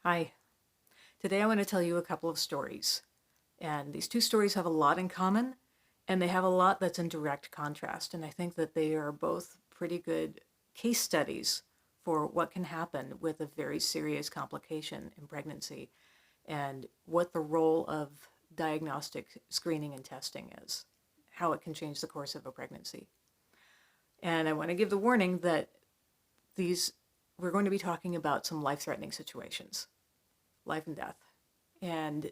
Hi. Today I want to tell you a couple of stories. And these two stories have a lot in common, and they have a lot that's in direct contrast. And I think that they are both pretty good case studies for what can happen with a very serious complication in pregnancy and what the role of diagnostic screening and testing is, how it can change the course of a pregnancy. And I want to give the warning that these we're going to be talking about some life-threatening situations, life and death, and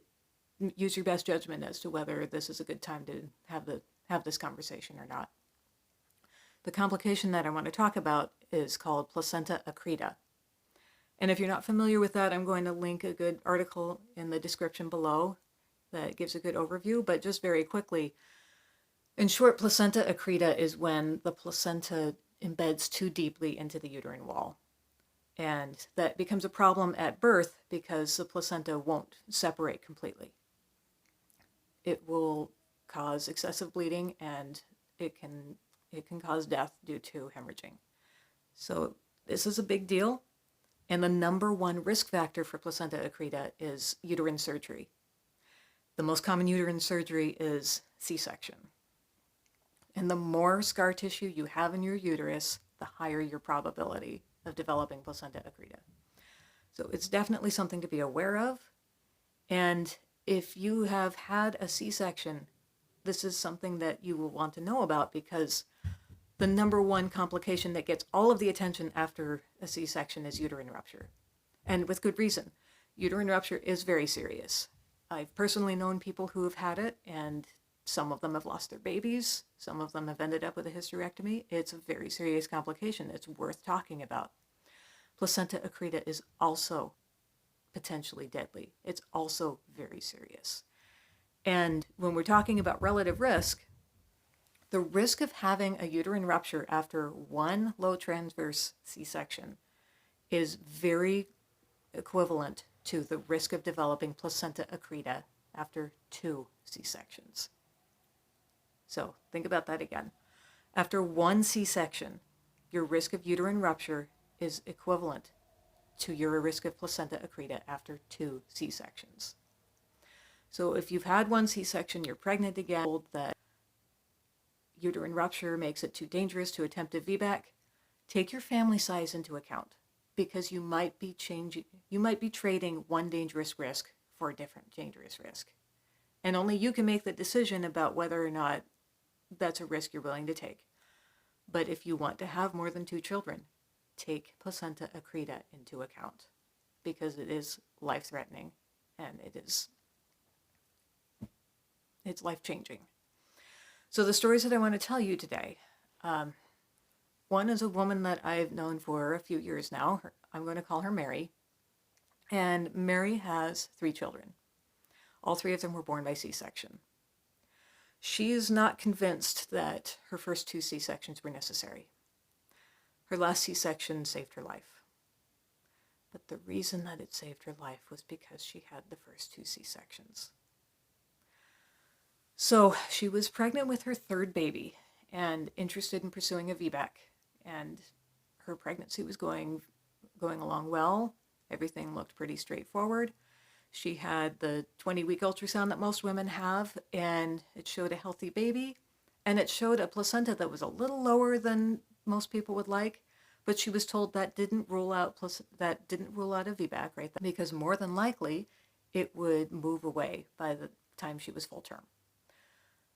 use your best judgment as to whether this is a good time to have this conversation or not. The complication that I want to talk about is called placenta accreta. And if you're not familiar with that, I'm going to link a good article in the description below that gives a good overview. But just very quickly, in short, placenta accreta is when the placenta embeds too deeply into the uterine wall. And that becomes a problem at birth because the placenta won't separate completely. It will cause excessive bleeding, and it can cause death due to hemorrhaging. So this is a big deal. And the number one risk factor for placenta accreta is uterine surgery. The most common uterine surgery is C-section. And the more scar tissue you have in your uterus, the higher your probability of developing placenta accreta. So it's definitely something to be aware of. And if you have had a C-section, this is something that you will want to know about, because the number one complication that gets all of the attention after a C-section is uterine rupture. And with good reason. Uterine rupture is very serious. I've personally known people who have had it, and some of them have lost their babies. Some of them have ended up with a hysterectomy. It's a very serious complication. It's worth talking about. Placenta accreta is also potentially deadly. It's also very serious. And when we're talking about relative risk, the risk of having a uterine rupture after one low transverse C-section is very equivalent to the risk of developing placenta accreta after 2 C-sections. So think about that again. After one C-section, your risk of uterine rupture is equivalent to your risk of placenta accreta after 2 C-sections. So if you've had one C-section, you're pregnant again, told that uterine rupture makes it too dangerous to attempt a VBAC, take your family size into account, because you might be trading one dangerous risk for a different dangerous risk. And only you can make the decision about whether or not that's a risk you're willing to take. But if you want to have more than 2 children, take placenta accreta into account, because it is life-threatening, and it's life-changing. So the stories that I want to tell you today, one is a woman that I've known for a few years now. I'm going to call her Mary. And Mary has 3 children. All 3 of them were born by C-section. She is not convinced that her first 2 C-sections were necessary. Her last C-section saved her life. But the reason that it saved her life was because she had the first 2 C-sections. So she was pregnant with her 3rd baby and interested in pursuing a VBAC. And her pregnancy was going along well. Everything looked pretty straightforward. She had the 20-week ultrasound that most women have, and it showed a healthy baby, and it showed a placenta that was a little lower than most people would like, but she was told that didn't rule out a VBAC, right? Because more than likely it would move away by the time she was full term.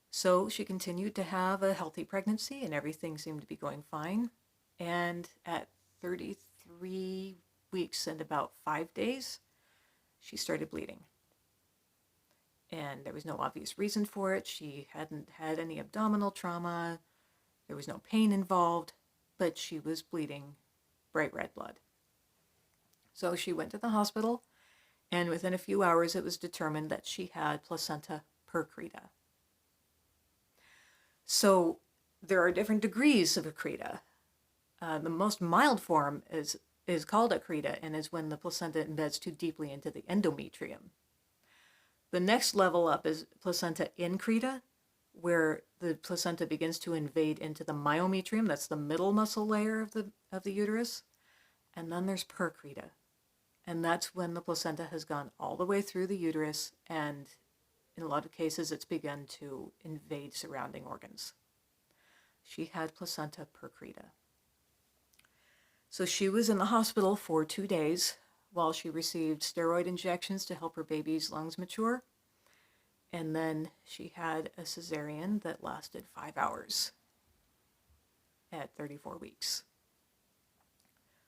So she continued to have a healthy pregnancy, and everything seemed to be going fine. And at 33 weeks and about 5 days, she started bleeding. And there was no obvious reason for it. She hadn't had any abdominal trauma. There was no pain involved, but she was bleeding bright red blood. So she went to the hospital, and within a few hours it was determined that she had placenta accreta. So there are different degrees of accreta. The most mild form is called accreta, and is when the placenta embeds too deeply into the endometrium. The next level up is placenta increta, where the placenta begins to invade into the myometrium. That's the middle muscle layer of the uterus. And then there's percreta. And that's when the placenta has gone all the way through the uterus, and in a lot of cases, it's begun to invade surrounding organs. She had placenta accreta. So she was in the hospital for 2 days while she received steroid injections to help her baby's lungs mature. And then she had a cesarean that lasted 5 hours at 34 weeks.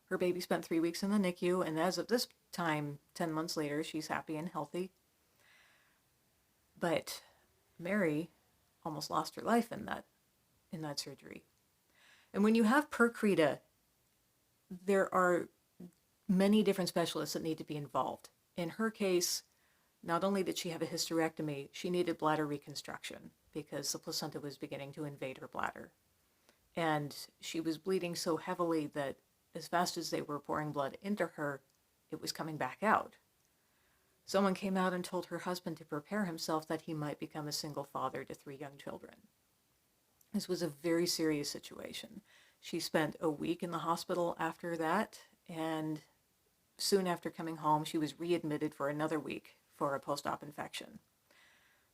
Her baby spent 3 weeks in the NICU, and as of this time, 10 months later, she's happy and healthy. But Mary almost lost her life in that surgery. And when you have accreta, there are many different specialists that need to be involved. In her case, not only did she have a hysterectomy, she needed bladder reconstruction because the placenta was beginning to invade her bladder. And she was bleeding so heavily that as fast as they were pouring blood into her, it was coming back out. Someone came out and told her husband to prepare himself that he might become a single father to 3 young children. This was a very serious situation. She spent a week in the hospital after that, and soon after coming home, she was readmitted for another week for a post-op infection.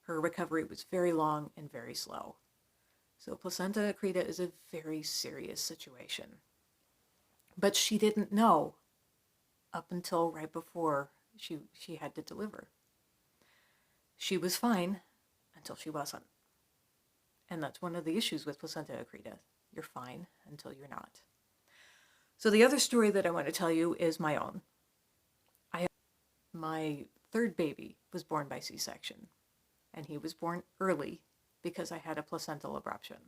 Her recovery was very long and very slow. So placenta accreta is a very serious situation. But she didn't know up until right before she had to deliver. She was fine until she wasn't. And that's one of the issues with placenta accreta. You're fine until you're not. So the other story that I want to tell you is my own. My third baby was born by C-section, and he was born early because I had a placental abruption.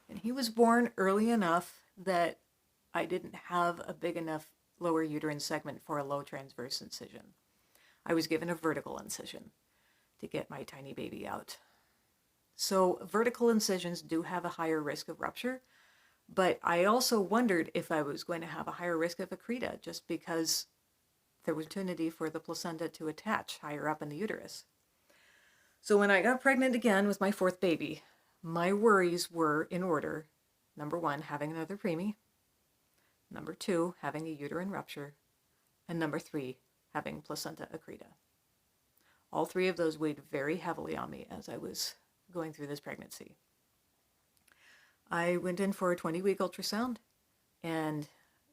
And he was born early enough that I didn't have a big enough lower uterine segment for a low transverse incision. I was given a vertical incision to get my tiny baby out. So vertical incisions do have a higher risk of rupture, but I also wondered if I was going to have a higher risk of accreta just because there was opportunity for the placenta to attach higher up in the uterus. So when I got pregnant again with my fourth baby, my worries were in order. Number 1, having another preemie. Number 2, having a uterine rupture. And number 3, having placenta accreta. All 3 of those weighed very heavily on me as I was going through this pregnancy. I went in for a 20-week ultrasound, and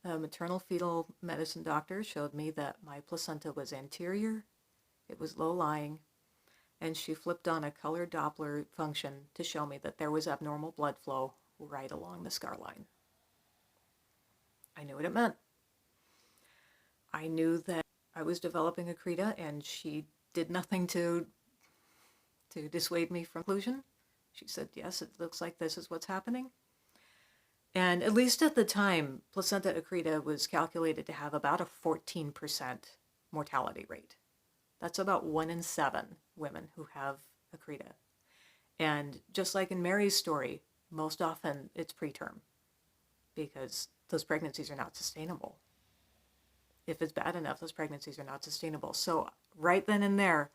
a maternal fetal medicine doctor showed me that my placenta was anterior, it was low-lying, and she flipped on a color Doppler function to show me that there was abnormal blood flow right along the scar line. I knew what it meant. I knew that I was developing accreta, and she did nothing to dissuade me from conclusion. She said, yes, it looks like this is what's happening. And at least at the time, placenta accreta was calculated to have about a 14% mortality rate. That's about 1 in 7 women who have accreta. And just like in Mary's story, most often it's preterm because those pregnancies are not sustainable. If it's bad enough, those pregnancies are not sustainable. So right then and there,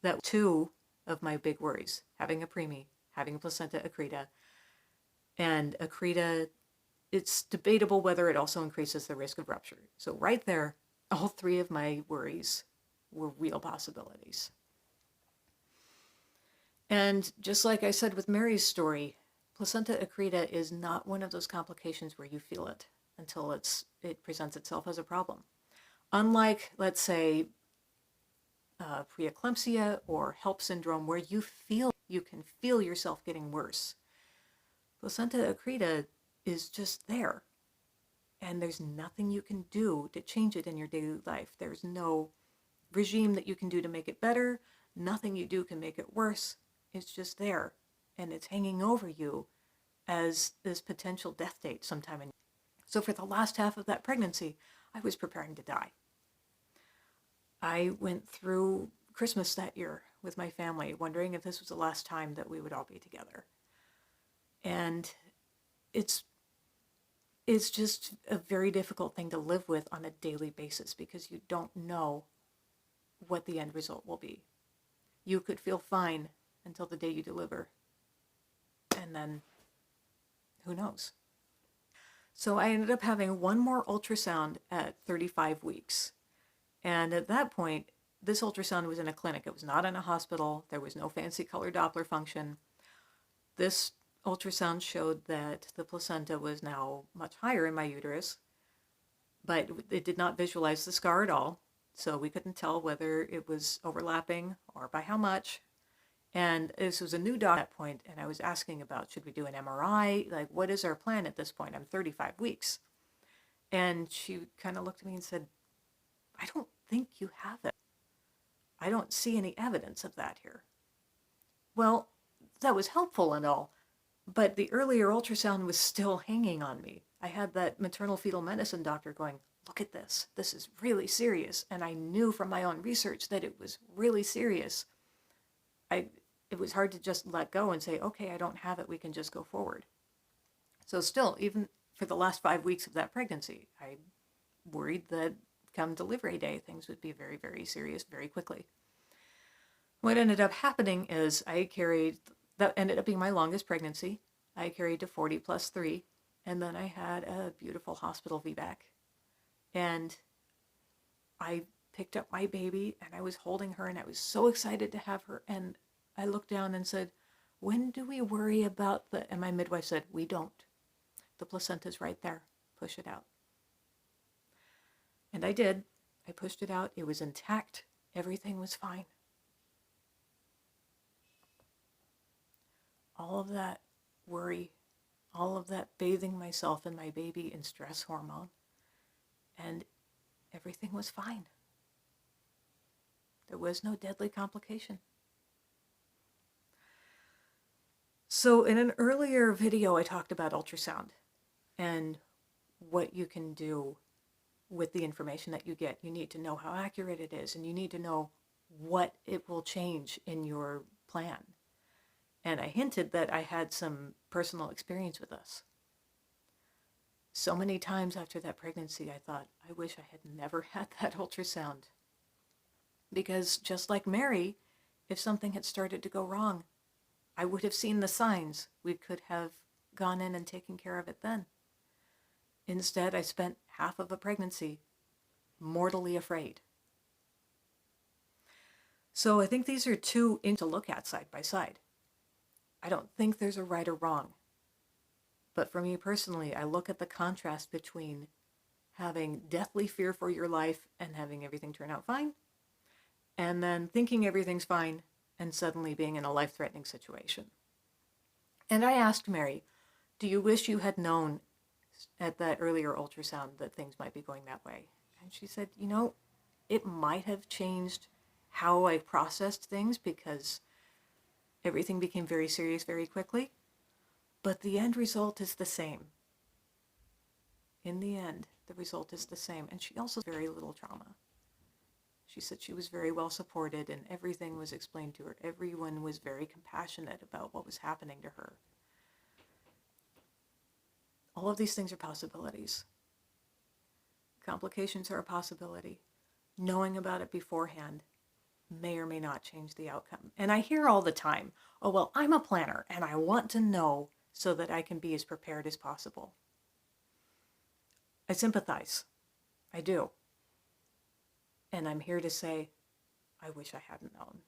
that was 2 of my big worries, having a preemie, having a placenta accreta. And accreta, it's debatable whether it also increases the risk of rupture. So right there, all 3 of my worries were real possibilities. And just like I said with Mary's story, placenta accreta is not one of those complications where you feel it until it presents itself as a problem. Unlike, let's say, preeclampsia or HELP syndrome, where you can feel yourself getting worse. Placenta accreta is just there, and there's nothing you can do to change it in your daily life. There's no regime that you can do to make it better. Nothing you do can make it worse. It's just there, and it's hanging over you as this potential death date sometime in. So for the last half of that pregnancy, I was preparing to die. I went through Christmas that year with my family, wondering if this was the last time that we would all be together. And it's just a very difficult thing to live with on a daily basis because you don't know what the end result will be. You could feel fine until the day you deliver, and then who knows? So I ended up having one more ultrasound at 35 weeks. And at that point, this ultrasound was in a clinic. It was not in a hospital. There was no fancy color Doppler function. This ultrasound showed that the placenta was now much higher in my uterus, but it did not visualize the scar at all. So we couldn't tell whether it was overlapping or by how much. And this was a new doc at that point, and I was asking about, should we do an MRI? Like, what is our plan at this point? I'm 35 weeks. And she kind of looked at me and said, I don't think you have it. I don't see any evidence of that here. Well, that was helpful and all, but the earlier ultrasound was still hanging on me. I had that maternal fetal medicine doctor going, look at this. This is really serious. And I knew from my own research that it was really serious. It was hard to just let go and say, okay, I don't have it. We can just go forward. So still, even for the last 5 weeks of that pregnancy, I worried that come delivery day, things would be very, very serious very quickly. What ended up happening is that ended up being my longest pregnancy. I carried to 40 plus 3, and then I had a beautiful hospital VBAC. And I picked up my baby, and I was holding her, and I was so excited to have her. And I looked down and said, when do we worry about and my midwife said, we don't. The placenta's right there. Push it out. And I did. I pushed it out. It was intact. Everything was fine. All of that worry, all of that bathing myself and my baby in stress hormone, and everything was fine. There was no deadly complication. So in an earlier video, I talked about ultrasound and what you can do with the information that you get. You need to know how accurate it is, and you need to know what it will change in your plan. And I hinted that I had some personal experience with this. So many times after that pregnancy, I thought, I wish I had never had that ultrasound. Because just like Mary, if something had started to go wrong, I would have seen the signs. We could have gone in and taken care of it then. Instead, I spent half of a pregnancy mortally afraid. So I think these are two to look at side by side. I don't think there's a right or wrong. But for me personally, I look at the contrast between having deathly fear for your life and having everything turn out fine, and then thinking everything's fine and suddenly being in a life-threatening situation. And I asked Mary, do you wish you had known at that earlier ultrasound that things might be going that way? And she said, it might have changed how I processed things because everything became very serious very quickly, but the end result is the same. In the end, the result is the same. And she also had very little trauma. She said she was very well supported and everything was explained to her. Everyone was very compassionate about what was happening to her. All of these things are possibilities. Complications are a possibility. Knowing about it beforehand may or may not change the outcome. And I hear all the time, oh, well, I'm a planner and I want to know so that I can be as prepared as possible. I sympathize. I do. And I'm here to say, I wish I hadn't known.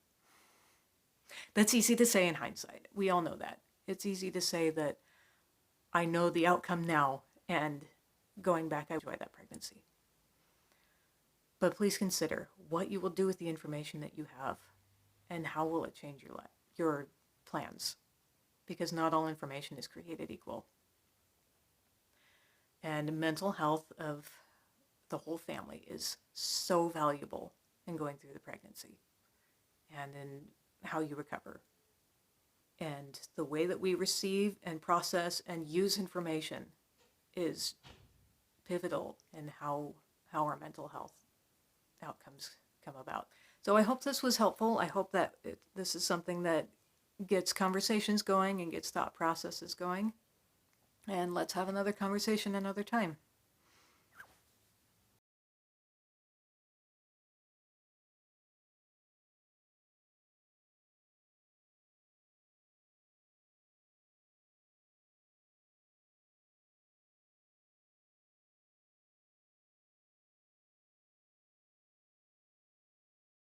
That's easy to say in hindsight. We all know that. It's easy to say that I know the outcome now, and going back, I enjoyed that pregnancy. But please consider what you will do with the information that you have, and how will it change your life, your plans, because not all information is created equal. And mental health of the whole family is so valuable in going through the pregnancy and in how you recover. And the way that we receive and process and use information is pivotal in how our mental health outcomes come about. So I hope this was helpful. I hope that this is something that gets conversations going and gets thought processes going. And let's have another conversation another time.